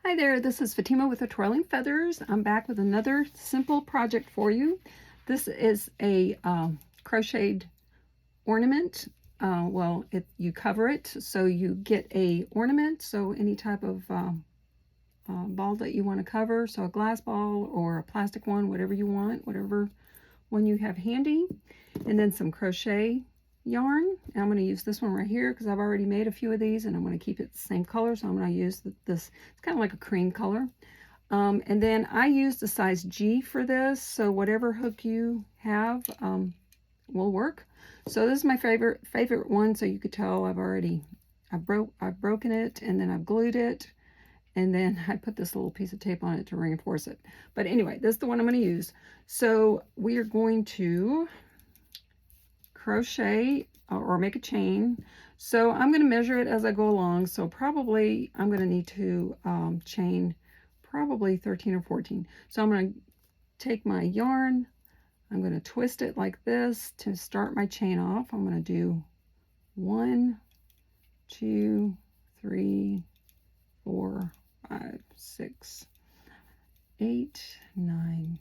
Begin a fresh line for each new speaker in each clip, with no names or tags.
Hi there, this is Fatima with the Twirling Feathers. I'm back with another simple project for you. This is a crocheted ornament. You cover it so you get a ornament, so any type of ball that you want to cover, so a glass ball or a plastic one, whatever you want, whatever one you have handy. And then some crochet yarn. And I'm going to use this one right here because I've already made a few of these and I'm going to keep it the same color, so I'm going to use this. It's kind of like a cream color. And then I use the size G for this, so whatever hook you have will work. So this is my favorite one, so you could tell I've broken it, and then I've glued it, and then I put this little piece of tape on it to reinforce it. But anyway, this is the one I'm going to use. So we are going to crochet or make a chain. So I'm going to measure it as I go along, so probably I'm going to need to chain probably 13 or 14. So I'm going to take my yarn, I'm going to twist it like this to start my chain off. I'm going to do 1, 2, 3, 4, 5, 6, 8, 9,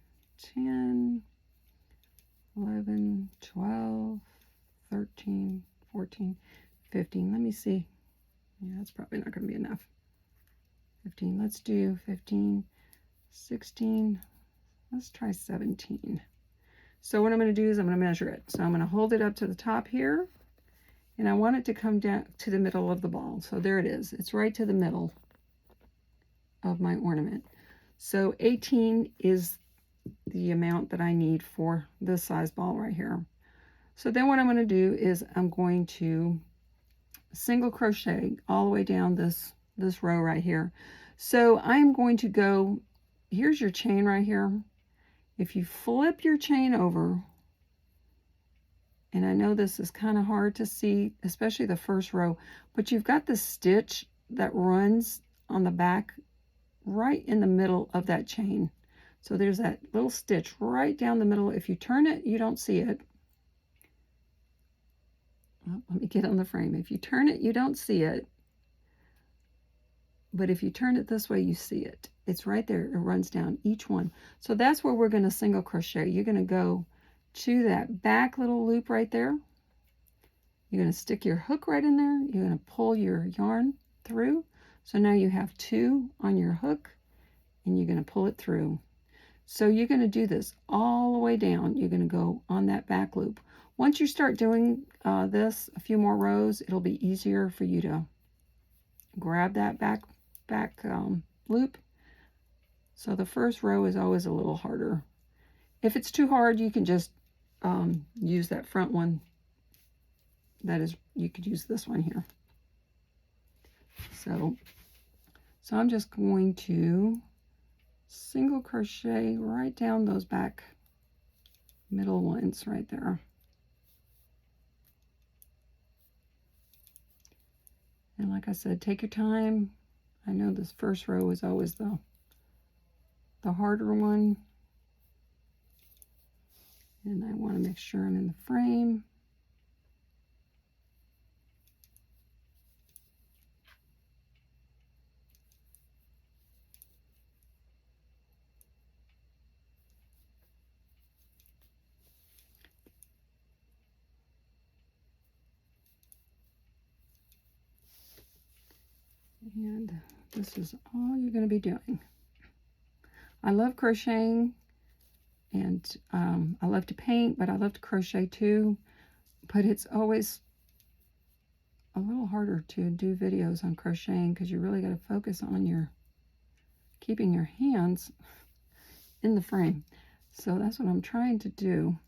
10, 11, 12, 13, 14, 15. Let me see. Yeah, that's probably not going to be enough. 15. Let's do 15, 16. Let's try 17. So what I'm going to do is I'm going to measure it. So I'm going to hold it up to the top here, and I want it to come down to the middle of the ball. So there it is. It's right to the middle of my ornament. So 18 is the amount that I need for this size ball right here. So then what I'm going to do is I'm going to single crochet all the way down this row right here. So I'm going to go, here's your chain right here. If you flip your chain over, and I know this is kind of hard to see, especially the first row, but you've got the stitch that runs on the back right in the middle of that chain. So there's that little stitch right down the middle. If you turn it, you don't see it. Oh, let me get on the frame. If you turn it, you don't see it. But if you turn it this way, you see it. It's right there. It runs down each one. So that's where we're going to single crochet. You're going to go to that back little loop right there. You're going to stick your hook right in there. You're going to pull your yarn through. So now you have 2 on your hook, and you're going to pull it through. So you're going to do this all the way down. You're going to go on that back loop. Once you start doing this a few more rows, it'll be easier for you to grab that back loop. So the first row is always a little harder. If it's too hard, you can just use that front one. That is, you could use this one here. So I'm just going to single crochet right down those back middle ones right there. And like I said, take your time. I know this first row is always the harder one. And I want to make sure I'm in the frame. And this is all you're going to be doing. I love crocheting, and I love to paint, but I love to crochet too. But it's always a little harder to do videos on crocheting because you really got to focus on keeping your hands in the frame. So that's what I'm trying to do.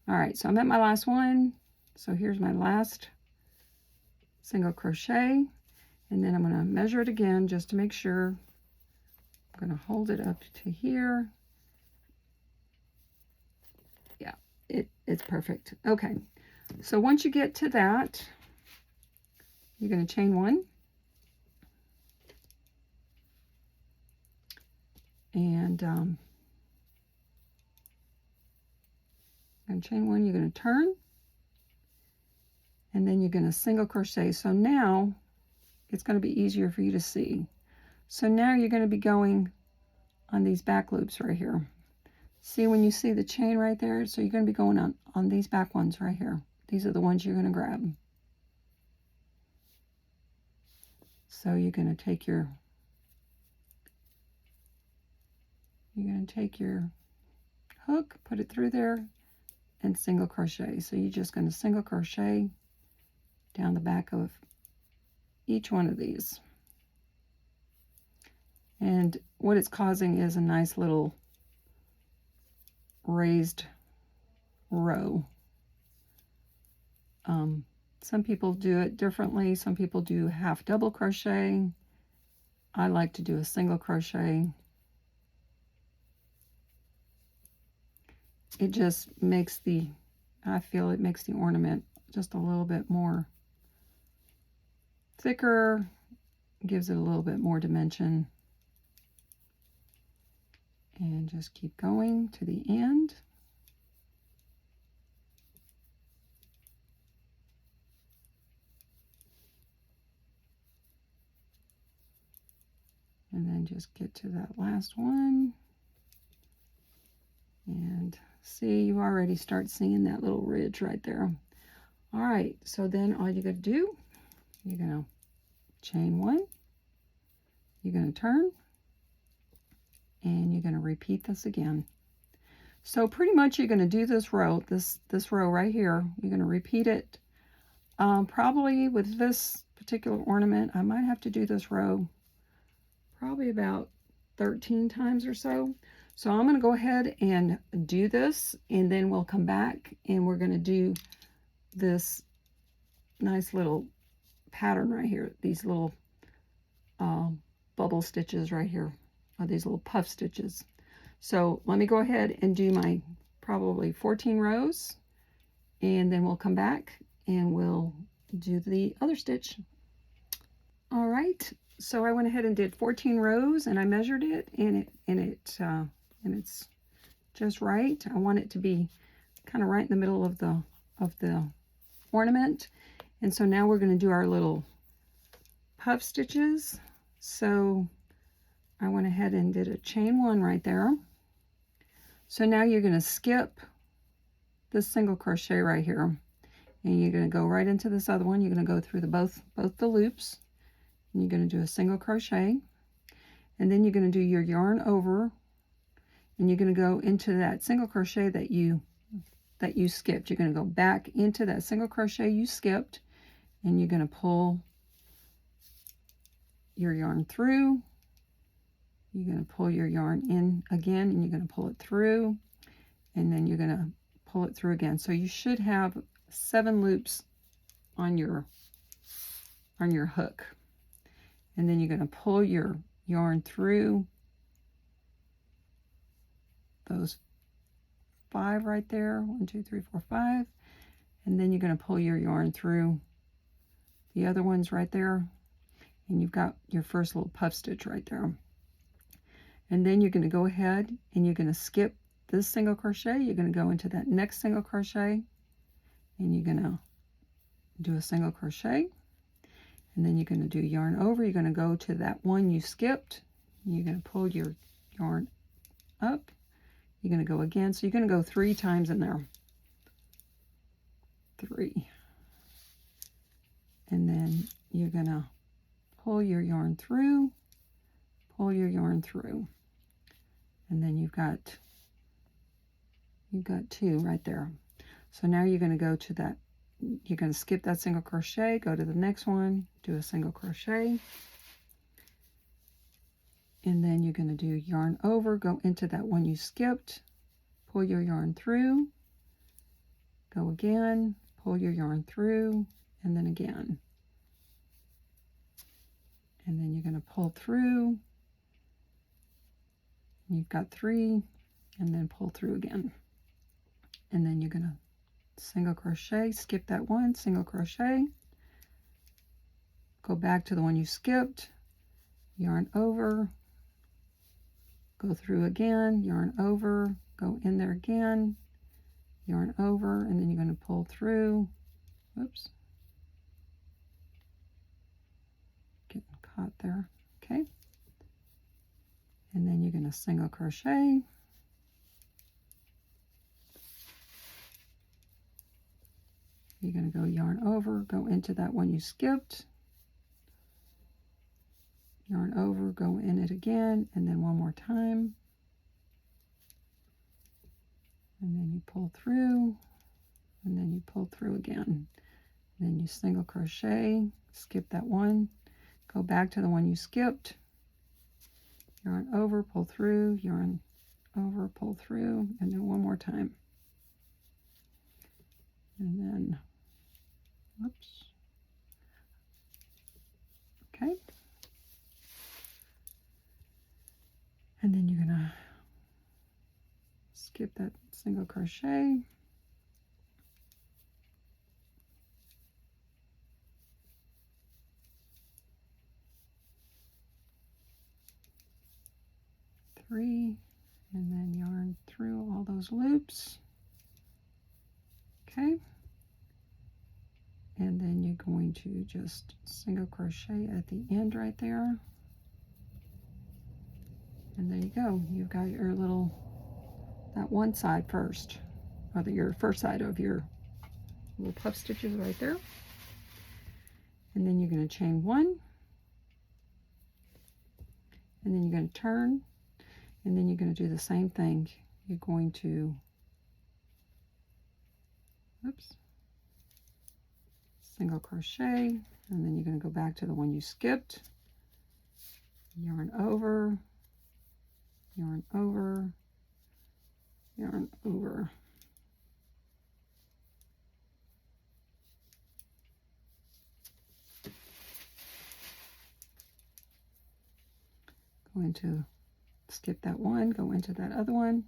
All right, so I'm at my last one. So here's my last single crochet. And then I'm going to measure it again just to make sure. I'm going to hold it up to here. Yeah, it's perfect. Okay, so once you get to that, you're going to chain 1. And chain 1, you're going to turn. And then you're going to single crochet. So now it's going to be easier for you to see. So now you're going to be going on these back loops right here. See when you see the chain right there? So you're going to be going on these back ones right here. These are the ones you're going to grab. So you're going to take your hook, put it through there, and single crochet. So you're just going to single crochet down the back of each one of these. And what it's causing is a nice little raised row. Some people do it differently. Some people do half double crochet. I like to do a single crochet. It just makes I feel it makes the ornament just a little bit more thicker, gives it a little bit more dimension. And just keep going to the end. And then just get to that last one. And see, you already start seeing that little ridge right there. All right, so then all you got to do, you're going to chain one, you're going to turn, and you're going to repeat this again. So pretty much you're going to do this row, this row right here. You're going to repeat it. Probably with this particular ornament, I might have to do this row probably about 13 times or so. So I'm going to go ahead and do this, and then we'll come back and we're going to do this nice little pattern right here, these little bubble stitches right here, or these little puff stitches. So let me go ahead and do my probably 14 rows, and then we'll come back and we'll do the other stitch. All right, so I went ahead and did 14 rows, and I measured it, and it's just right. I want it to be kind of right in the middle of the ornament. And so now we're going to do our little puff stitches. So I went ahead and did a chain one right there. So now you're going to skip this single crochet right here, and you're going to go right into this other one. You're going to go through both the loops, and you're going to do a single crochet, and then you're going to do your yarn over, and you're going to go into that single crochet that you skipped. You're going to go back into that single crochet you skipped, and you're going to pull your yarn through. You're going to pull your yarn in again, and you're going to pull it through, and then you're going to pull it through again. So you should have 7 loops on your hook, and then you're going to pull your yarn through those 5 right there, 1 2 3 4 5, and then you're going to pull your yarn through the other ones right there, and you've got your first little puff stitch right there. And then you're going to go ahead and you're going to skip this single crochet. You're going to go into that next single crochet, and you're going to do a single crochet, and then you're going to do yarn over. You're going to go to that one you skipped, and you're going to pull your yarn up. You're going to go again. So you're going to go 3 times in there. 3. And then you're going to pull your yarn through, pull your yarn through. And then you've got 2 right there. So now you're going to go to that, you're going to skip that single crochet, go to the next one, do a single crochet, and then you're going to do yarn over, go into that one you skipped, pull your yarn through, go again, pull your yarn through, and then again. And then you're going to pull through, you've got 3, and then pull through again. And then you're going to single crochet, skip that one, single crochet, go back to the one you skipped, yarn over, go through again, yarn over, go in there again, yarn over, and then you're going to pull through. Oops, getting caught there. Okay, to single crochet. You're going to go yarn over, go into that one you skipped, yarn over, go in it again, and then one more time. And then you pull through, and then you pull through again. And then you single crochet, skip that one, go back to the one you skipped, yarn over, pull through, yarn over, pull through, and then one more time. And then, whoops, okay. And then you're gonna skip that single crochet, three, and then yarn through all those loops. Okay, and then you're going to just single crochet at the end right there, and there you go. You've got your little, that one side first, or your first side of your little puff stitches right there. And then you're going to chain one, and then you're going to turn, and then you're going to do the same thing. You're going to, oops, single crochet, and then you're going to go back to the one you skipped, yarn over, yarn over, yarn over. Go into, skip that one, go into that other one,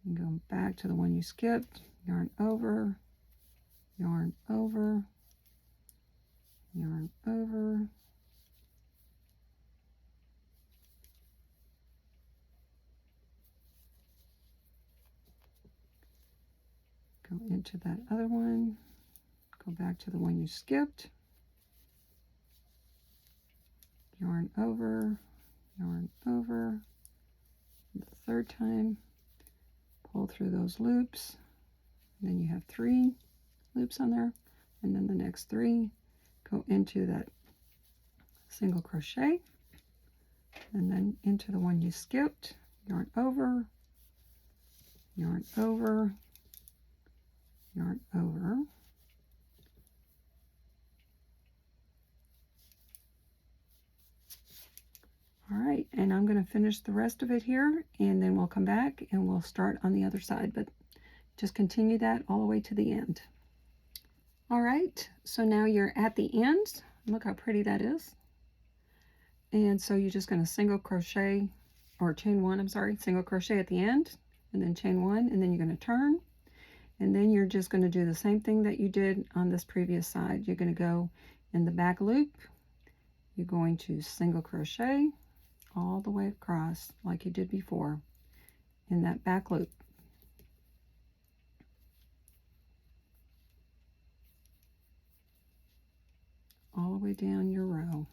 and go back to the one you skipped, yarn over, yarn over, yarn over, go into that other one, go back to the one you skipped, yarn over, the third time, pull through those loops, and then you have 3 loops on there, and then the next 3, go into that single crochet, and then into the one you skipped, yarn over, yarn over, yarn over, all right, and I'm going to finish the rest of it here, and then we'll come back and we'll start on the other side, but just continue that all the way to the end. All right, so now you're at the end. Look how pretty that is. And so you're just going to single crochet, or chain one, I'm sorry, single crochet at the end, and then chain one, and then you're going to turn, and then you're just going to do the same thing that you did on this previous side. You're going to go in the back loop, you're going to single crochet all the way across like you did before in that back loop. All the way down your row.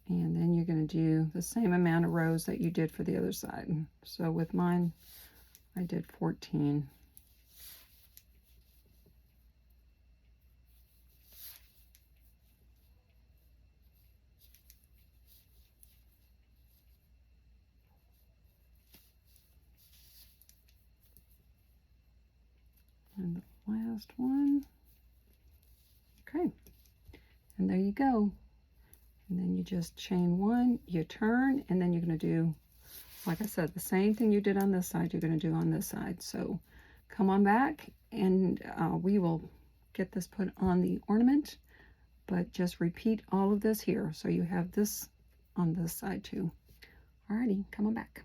And then you're going to do the same amount of rows that you did for the other side. So with mine, I did 14. And the last one. Okay. And there you go. And then you just chain one, you turn, and then you're going to do, like I said, the same thing you did on this side, you're going to do on this side. So come on back, and we will get this put on the ornament, but just repeat all of this here. So you have this on this side too. Alrighty, come on back.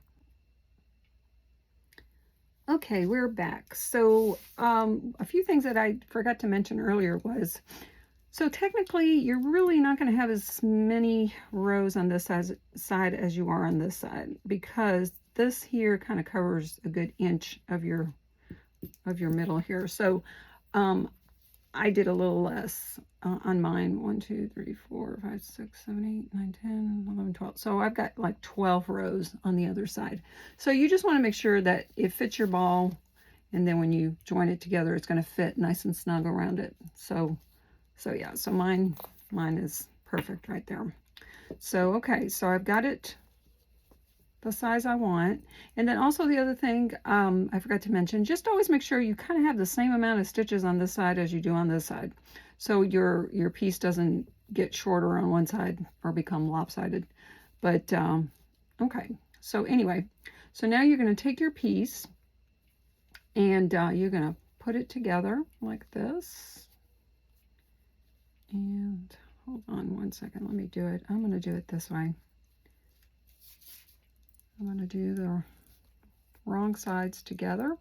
Okay, we're back. So a few things that I forgot to mention earlier was, so technically you're really not going to have as many rows on this side as you are on this side, because this here kind of covers a good inch of your of your middle here. So I did a little less on mine. 1, 2, 3, 4, 5, 6, 7, 8, 9, 10, 11, 12. So I've got like 12 rows on the other side. So you just want to make sure that it fits your ball, and then when you join it together, it's going to fit nice and snug around it. So yeah, so mine is perfect right there. So okay, so I've got it the size I want. And then also the other thing I forgot to mention, just always make sure you kind of have the same amount of stitches on this side as you do on this side, so your piece doesn't get shorter on one side or become lopsided. But okay, so anyway, so now you're going to take your piece and you're going to put it together like this. And hold on one second, let me do it. I'm going to do it this way. I'm going to do the wrong sides together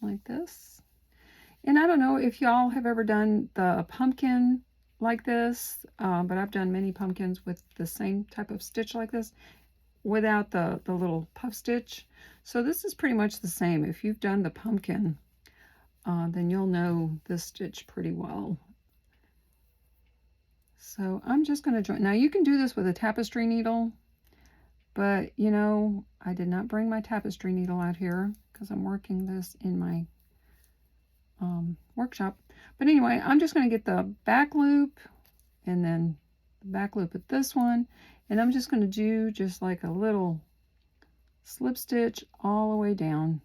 like this. And I don't know if y'all have ever done the pumpkin like this, but I've done many pumpkins with the same type of stitch like this without the little puff stitch. So this is pretty much the same. If you've done the pumpkin, then you'll know this stitch pretty well. So I'm just going to join. Now you can do this with a tapestry needle, but you know, I did not bring my tapestry needle out here because I'm working this in my workshop. But anyway, I'm just going to get the back loop and then the back loop at this one, and I'm just going to do just like a little slip stitch all the way down,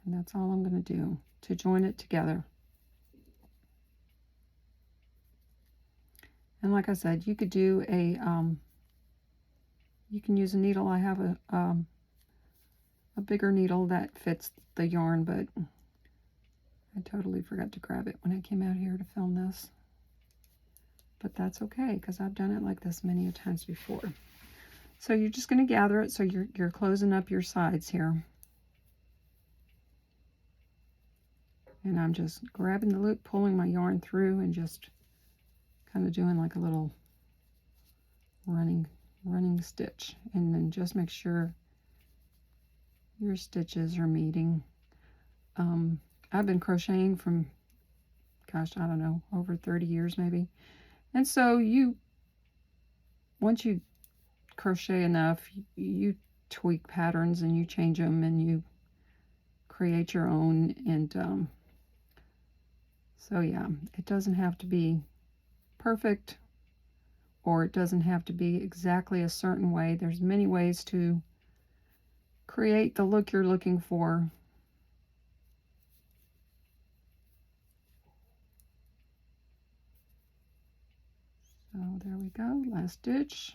and that's all I'm going to do to join it together. And like I said, you could do a you can use a needle. I have a bigger needle that fits the yarn, but I totally forgot to grab it when I came out here to film this. But that's okay, because I've done it like this many times before. So you're just going to gather it so you're closing up your sides here. And I'm just grabbing the loop, pulling my yarn through, and just kind of doing like a little running stitch. And then just make sure your stitches are meeting. I've been crocheting from, gosh, I don't know, over 30 years maybe. And so once you crochet enough, you tweak patterns and you change them and you create your own. And so yeah, it doesn't have to be perfect, or it doesn't have to be exactly a certain way. There's many ways to create the look you're looking for. So there we go, last stitch.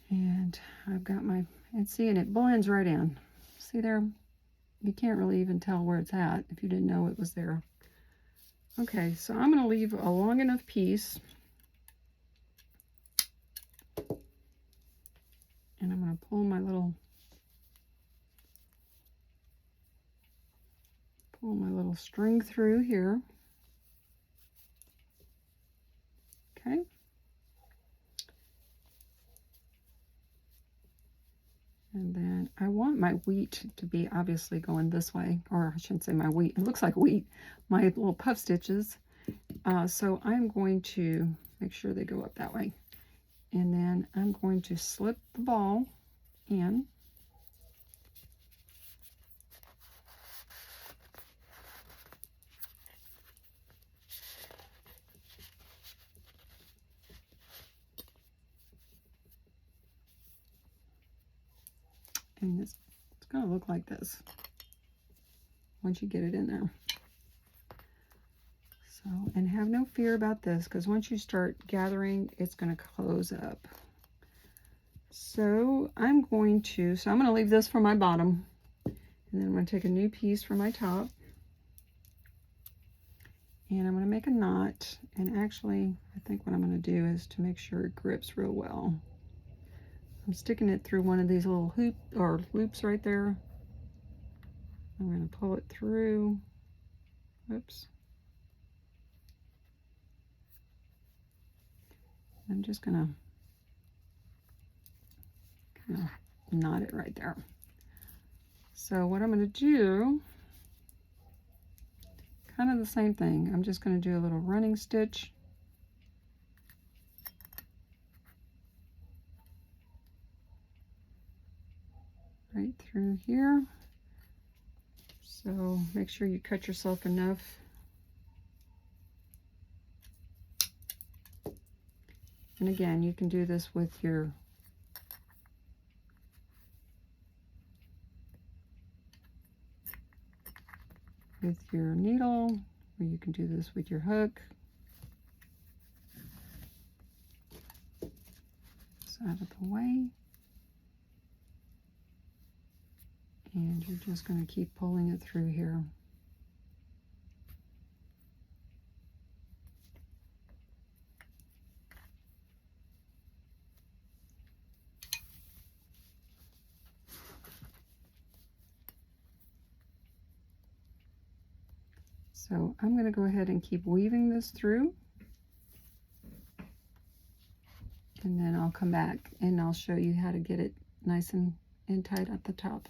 And I've got my, and see, and it blends right in. See there? You can't really even tell where it's at if you didn't know it was there. Okay, so I'm going to leave a long enough piece. And I'm going to pull my little string through here. Okay. And then I want my wheat to be obviously going this way, or I shouldn't say my wheat. It looks like wheat, my little puff stitches. So I'm going to make sure they go up that way. And then I'm going to slip the ball in. And it's going to look like this once you get it in there. So, and have no fear about this, because once you start gathering, it's going to close up. So I'm going to leave this for my bottom, and then I'm going to take a new piece for my top, and I'm going to make a knot. And actually, I think what I'm going to do is to make sure it grips real well, I'm sticking it through one of these little loops right there. I'm going to pull it through. Oops. I'm just going to gonna knot it right there. So what I'm going to do, kind of the same thing. I'm just going to do a little running stitch. Right through here. So make sure you cut yourself enough. And again, you can do this with your needle, or you can do this with your hook. It's out of the way. And you're just going to keep pulling it through here. So I'm going to go ahead and keep weaving this through. And then I'll come back and I'll show you how to get it nice and tight at the top.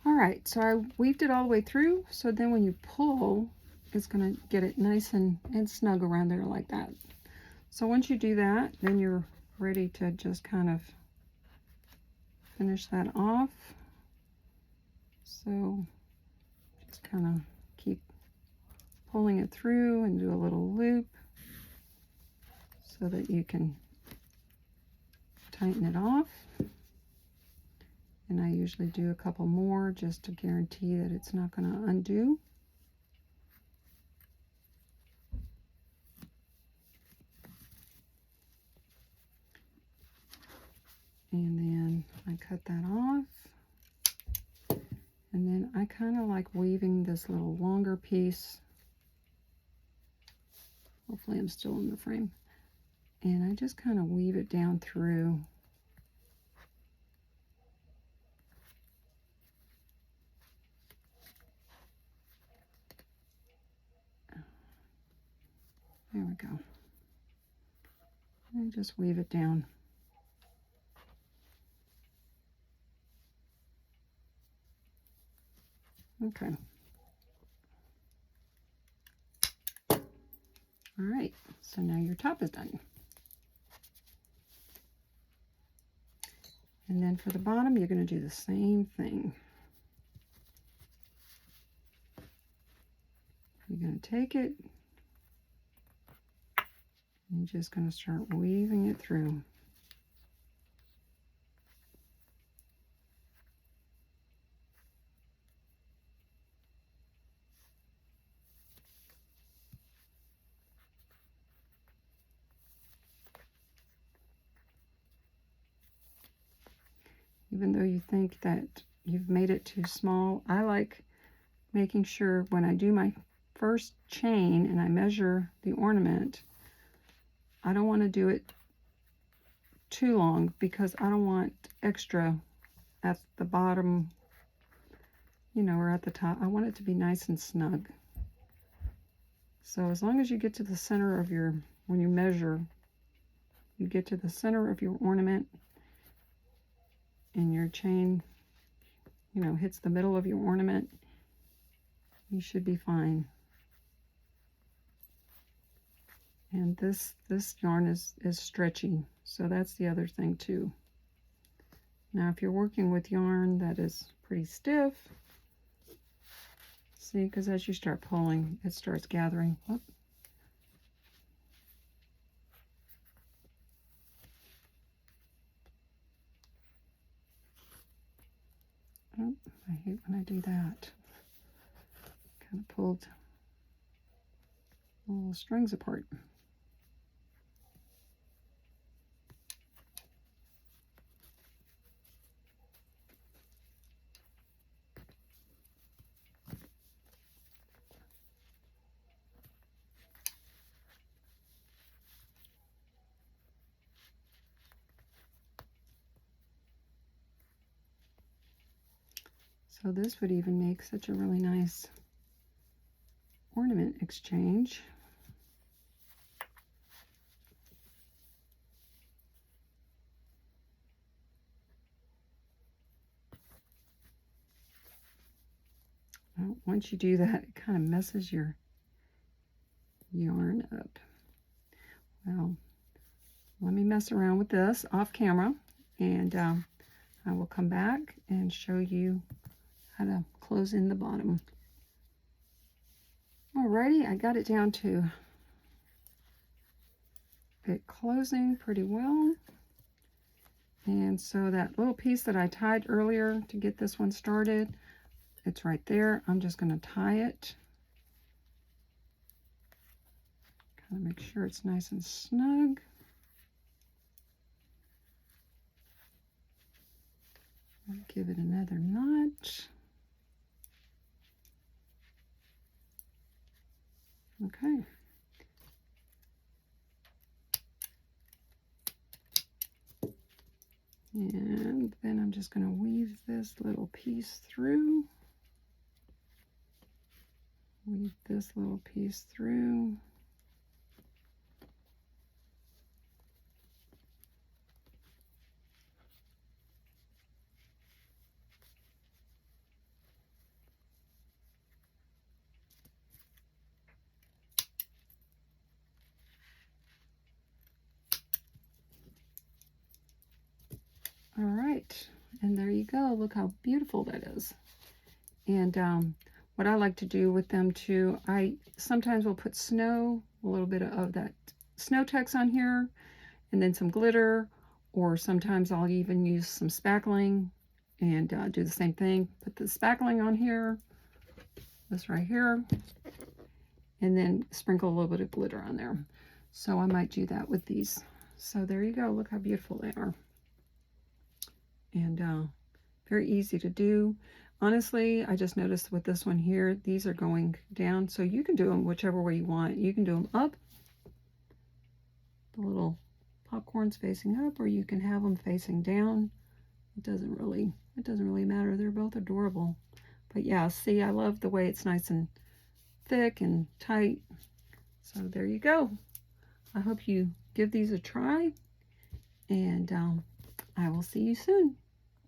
All right, so I weaved it all the way through. So then when you pull, it's going to get it nice and snug around there like that. So once you do that, then you're ready to just kind of finish that off. So just kind of keep pulling it through and do a little loop so that you can tighten it off. And I usually do a couple more just to guarantee that it's not going to undo. And then I cut that off. And then I kind of like weaving this little longer piece. Hopefully I'm still in the frame. And I just kind of weave it down through. There we go. And just weave it down. Okay. All right, so now your top is done. And then for the bottom, you're going to do the same thing. You're going to take it, and you're just going to start weaving it through. Even though you think that you've made it too small, I like making sure when I do my first chain and I measure the ornament, I don't want to do it too long because I don't want extra at the bottom, you know, or at the top. I want it to be nice and snug. So as long as you get to the center of your, when you measure, you get to the center of your ornament and your chain, you know, hits the middle of your ornament, you should be fine. And this yarn is stretchy, so that's the other thing too. Now if you're working with yarn that is pretty stiff, see, because as you start pulling, it starts gathering. Whoop. Oh, I hate when I do that. Kind of pulled the little strings apart. So this would even make such a really nice ornament exchange. Well, once you do that, it kind of messes your yarn up. Well, let me mess around with this off camera, and I will come back and show you how to close in the bottom. Alrighty, I got it down to it closing pretty well. And so that little piece that I tied earlier to get this one started, it's right there. I'm just going to tie it. Kind of make sure it's nice and snug. I'll give it another knot. Okay. And then I'm just going to weave this little piece through. Weave this little piece through. All right, and there you go. Look how beautiful that is. And what I like to do with them too, I sometimes will put snow, a little bit of that snow text on here, and then some glitter, or sometimes I'll even use some spackling and do the same thing. Put the spackling on here, this right here, and then sprinkle a little bit of glitter on there. So I might do that with these. So there you go. Look how beautiful they are. And very easy to do. Honestly, I just noticed with this one here, these are going down, so you can do them whichever way you want. You can do them up, the little popcorns facing up, or you can have them facing down. It doesn't really matter. They're both adorable. But yeah, see, I love the way it's nice and thick and tight. So there you go. I hope you give these a try, and I will see you soon.